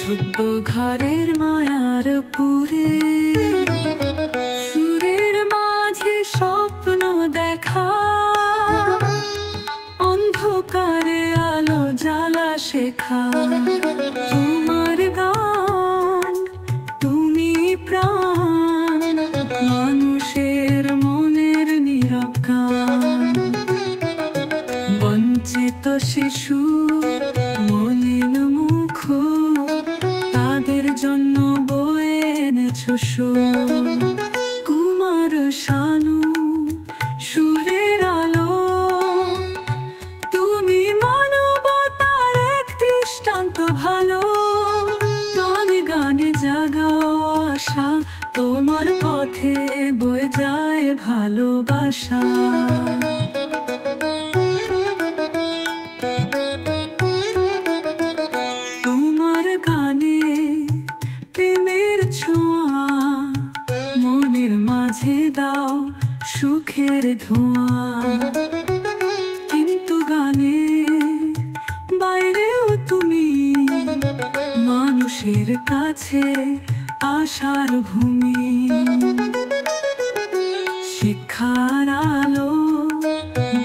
ছোট্ট ঘরের মায়ার পুরে সুরের মাঝে স্বপ্ন দেখা, অন্ধকারে আলো জ্বালা শেখা। তোমার গান তুমি প্রাণ, মানুষের মনের নীরব গান। বঞ্চিত শিশু মলিন মুখ, তাদের জন্য বয়ে এনেছো সুর। কুমার শানু সুরের আলো, তুমি মানবতার এক দৃষ্টান্ত ভালো। গানে গানে জাগাও আশা, তোমার পথে বয়ে যায় ভালোবাসা। তোমার গানে প্রেমের ছোঁয়া, মনের মাঝে দাও সুখের ধোঁয়া। কিন্তু গানে বাইরেও তুমি মানুষের কাছে আশার ভূমি। শিক্ষার আলো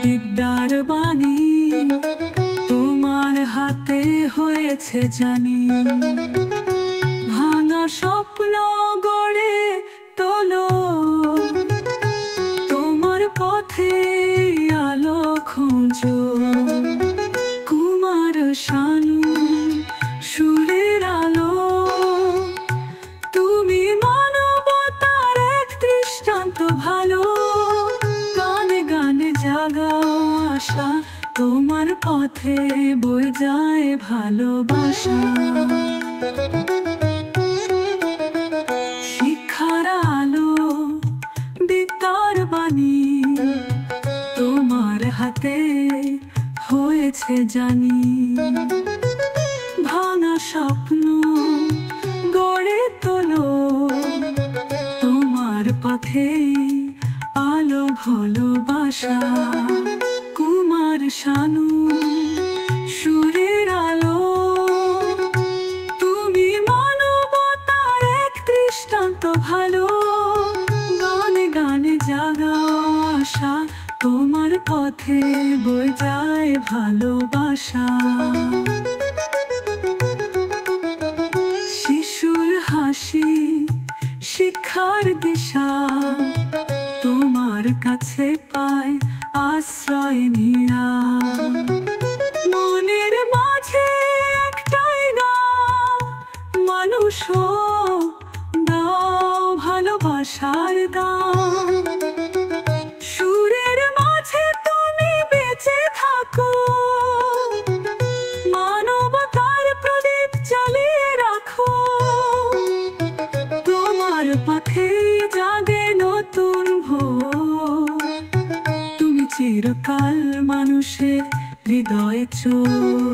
বিদ্যার বাণী, তোমার হাতে হয়েছে জানি। ভাঙা স্বপ্ন গড়ে তোলো, তোমার পথে আলো খোঁজো। কুমার শানু সুরের আলো, তুমি মানবতার এক দৃষ্টান্ত ভালো। গানে গানে জাগাও আশা, তোমার পথে বয়ে যায় ভালোবাসা। শিক্ষার আলো বিদ্যার বাণী, তোমার হাতে হয়েছে জানি। ভাঙা স্বপ্ন গড়ে তোলো, তোমার পথে আলো ভালোবাসা। কুমার শানু সুরের আলো, তুমি মানবতার এক দৃষ্টান্ত ভালো। গানে গানে জাগাও আশা, তোমার পথে বয়ে যায় ভালোবাসা। শিশুর হাসি শিক্ষার দিশা, তোমার কাছে পায় আশ্রয় নিয়া। মনের মাঝে একটাই গান, মানুষ দাও ভালোবাসার দান। সুরের মাঝে তুমি বেঁচে থাকো, মানবতার প্রদীপ জ্বালিয়ে রাখো। তোমার পথে জাগে নতুন ভোর, তুমি চিরকাল মানুষের হৃদয়ে চোর।